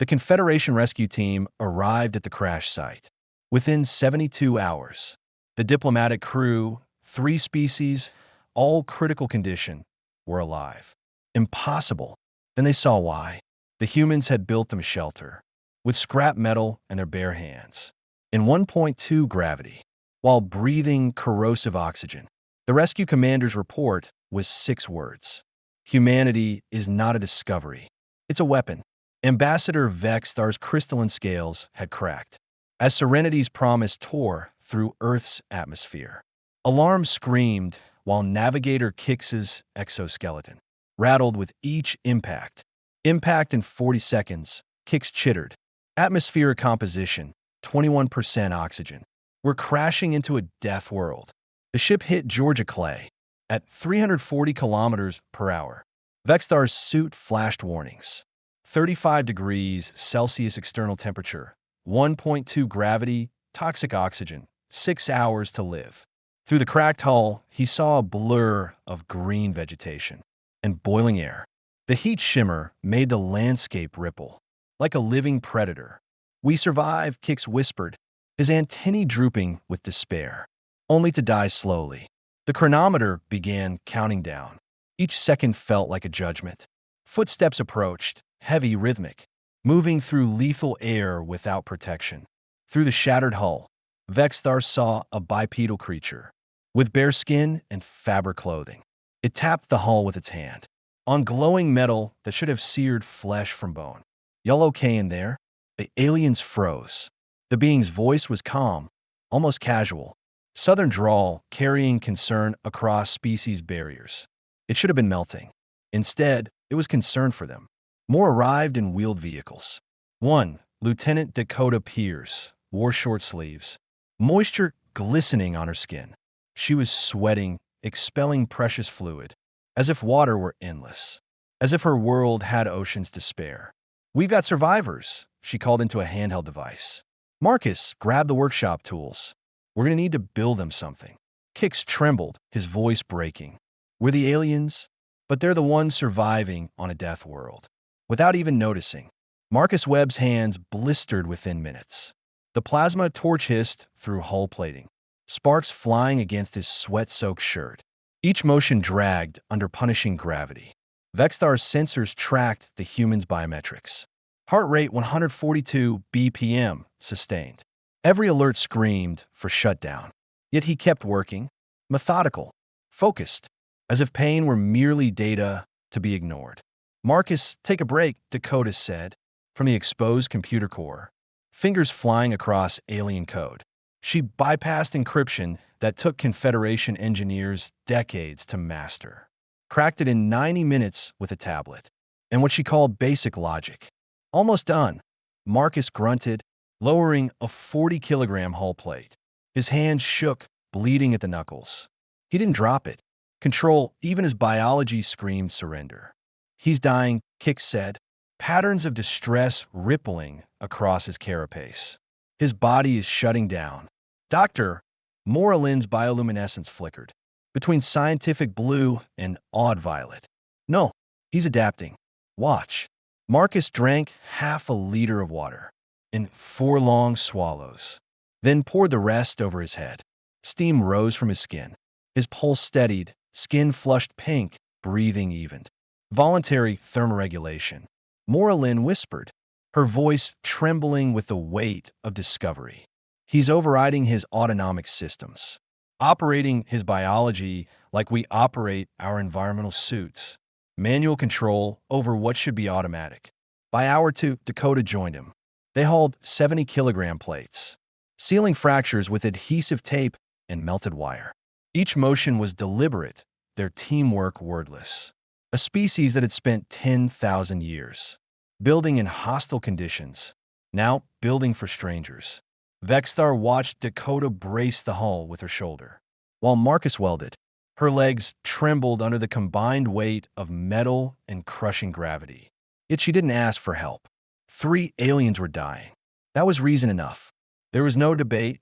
The Confederation rescue team arrived at the crash site. Within 72 hours, the diplomatic crew, 3 species, all critical condition, were alive. Impossible. Then they saw why. The humans had built them a shelter, with scrap metal and their bare hands, in 1.2 gravity, while breathing corrosive oxygen. The rescue commander's report was 6 words. Humanity is not a discovery. It's a weapon. Ambassador Vexthar's crystalline scales had cracked, as Serenity's promise tore through Earth's atmosphere. Alarm screamed while Navigator Kix's exoskeleton rattled with each impact. Impact in 40 seconds, Kix chittered. Atmospheric composition, 21% oxygen. We're crashing into a death world. The ship hit Georgia Clay at 340 kilometers per hour. Vexthar's suit flashed warnings. 35 degrees Celsius external temperature, 1.2 gravity, toxic oxygen, 6 hours to live. Through the cracked hull, he saw a blur of green vegetation and boiling air. The heat shimmer made the landscape ripple, like a living predator. "We survive," Kix whispered, his antennae drooping with despair, only to die slowly. The chronometer began counting down. Each second felt like a judgment. Footsteps approached, heavy, rhythmic, moving through lethal air without protection. Through the shattered hull, Vexthar saw a bipedal creature, with bare skin and fabric clothing. It tapped the hull with its hand, on glowing metal that should have seared flesh from bone. "Y'all okay in there?" The aliens froze. The being's voice was calm, almost casual, southern drawl carrying concern across species barriers. It should have been melting. Instead, it was concern for them. More arrived in wheeled vehicles. One, Lieutenant Dakota Pierce, wore short sleeves, moisture glistening on her skin. She was sweating, expelling precious fluid, as if water were endless, as if her world had oceans to spare. "We've got survivors," she called into a handheld device. "Marcus, grab the workshop tools. We're going to need to build them something." Kix trembled, his voice breaking. "We're the aliens, but they're the ones surviving on a death world." Without even noticing, Marcus Webb's hands blistered within minutes. The plasma torch hissed through hull plating, sparks flying against his sweat-soaked shirt. Each motion dragged under punishing gravity. Vexthar's sensors tracked the human's biometrics. Heart rate 142 BPM, sustained. Every alert screamed for shutdown. Yet he kept working, methodical, focused, as if pain were merely data to be ignored. "Marcus, take a break," Dakota said, from the exposed computer core, fingers flying across alien code. She bypassed encryption that took Confederation engineers decades to master, cracked it in 90 minutes with a tablet, and what she called basic logic. "Almost done," Marcus grunted, lowering a 40-kilogram hull plate. His hand shook, bleeding at the knuckles. He didn't drop it. Control, even as biology screamed surrender. "He's dying," Kix said, patterns of distress rippling across his carapace. "His body is shutting down." "Doctor," Moralin's bioluminescence flickered, between scientific blue and odd violet. "No, he's adapting. Watch." Marcus drank half a liter of water, in 4 long swallows, then poured the rest over his head. Steam rose from his skin. His pulse steadied, skin flushed pink, breathing evened. "Voluntary thermoregulation," Moralin whispered, her voice trembling with the weight of discovery. "He's overriding his autonomic systems, operating his biology like we operate our environmental suits. Manual control over what should be automatic." By hour 2, Dakota joined him. They hauled 70-kilogram plates, sealing fractures with adhesive tape and melted wire. Each motion was deliberate, their teamwork wordless. A species that had spent 10,000 years building in hostile conditions, now building for strangers. Vexthar watched Dakota brace the hull with her shoulder, while Marcus welded. Her legs trembled under the combined weight of metal and crushing gravity. Yet she didn't ask for help. 3 aliens were dying. That was reason enough. There was no debate,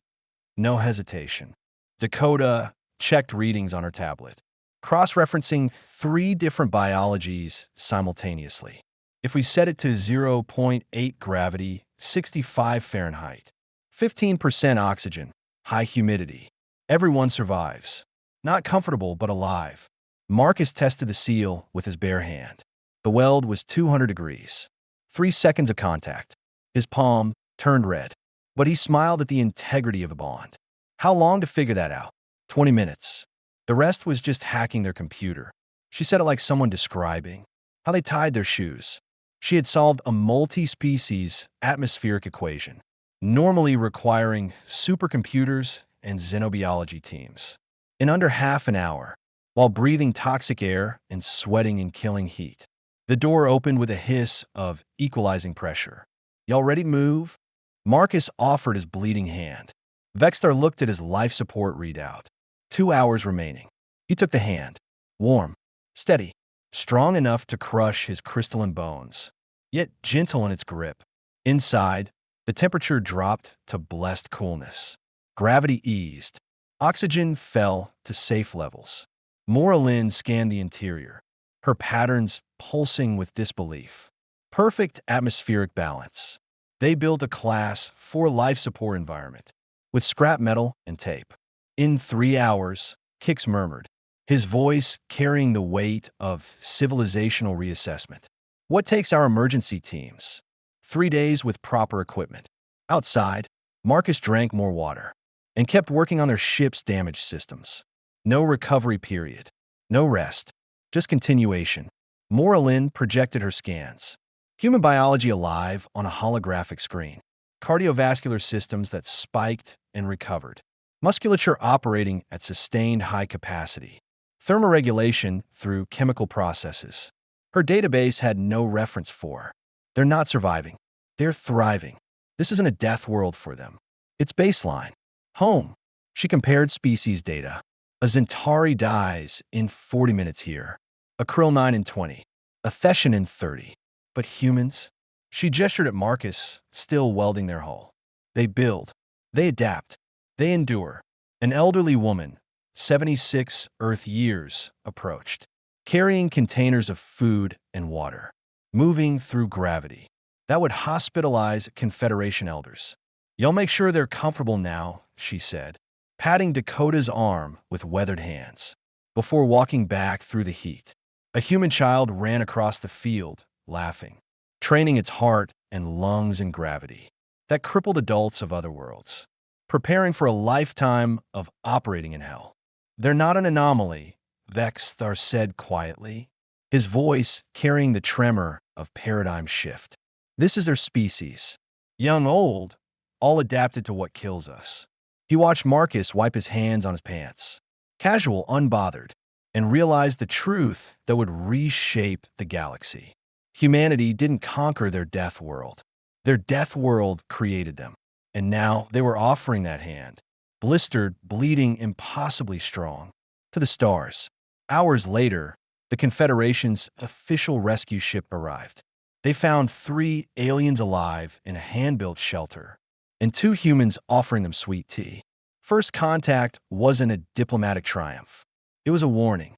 no hesitation. Dakota checked readings on her tablet, cross-referencing 3 different biologies simultaneously. If we set it to zero point 0.8 gravity, 65 Fahrenheit, 15% oxygen, high humidity, everyone survives. Not comfortable, but alive. Marcus tested the seal with his bare hand. The weld was 200 degrees. 3 seconds of contact. His palm turned red, but he smiled at the integrity of the bond. How long to figure that out? 20 minutes. The rest was just hacking their computer. She said it like someone describing how they tied their shoes. She had solved a multi-species atmospheric equation, normally requiring supercomputers and xenobiology teams, in under half an hour, while breathing toxic air and sweating in killing heat. The door opened with a hiss of equalizing pressure. "Y'all ready to move?" Marcus offered his bleeding hand. Vexthar looked at his life support readout. 2 hours remaining. He took the hand. Warm, steady, strong enough to crush his crystalline bones, yet gentle in its grip. Inside, the temperature dropped to blessed coolness. Gravity eased. Oxygen fell to safe levels. Moralyn scanned the interior, her patterns pulsing with disbelief. Perfect atmospheric balance. They built a Class 4 life support environment, with scrap metal and tape. In 3 hours, Kix murmured, his voice carrying the weight of civilizational reassessment. "What takes our emergency teams?" 3 days with proper equipment. Outside, Marcus drank more water and kept working on their ship's damaged systems. No recovery period. No rest. Just continuation. Moralyn projected her scans. Human biology alive on a holographic screen. Cardiovascular systems that spiked and recovered. Musculature operating at sustained high capacity. Thermoregulation through chemical processes. Her database had no reference for. They're not surviving. They're thriving. This isn't a death world for them. It's baseline. Home. She compared species data. A Zentari dies in 40 minutes here. A Krill 9 in 20. A Theshan in 30. But humans? She gestured at Marcus, still welding their hull. They build. They adapt. They endure. An elderly woman, 76 Earth years, approached, carrying containers of food and water, moving through gravity. That would hospitalize Confederation elders. "Y'all make sure they're comfortable now," she said, patting Dakota's arm with weathered hands. Before walking back through the heat, a human child ran across the field, laughing, training its heart and lungs in gravity. That crippled adults of other worlds, preparing for a lifetime of operating in hell. "They're not an anomaly," Vexthar said quietly, his voice carrying the tremor of paradigm shift. "This is their species. Young, old, all adapted to what kills us." He watched Marcus wipe his hands on his pants, casual, unbothered, and realized the truth that would reshape the galaxy. Humanity didn't conquer their death world. Their death world created them. And now they were offering that hand, blistered, bleeding, impossibly strong, to the stars. Hours later, the Confederation's official rescue ship arrived. They found 3 aliens alive in a hand-built shelter, and 2 humans offering them sweet tea. First contact wasn't a diplomatic triumph. It was a warning.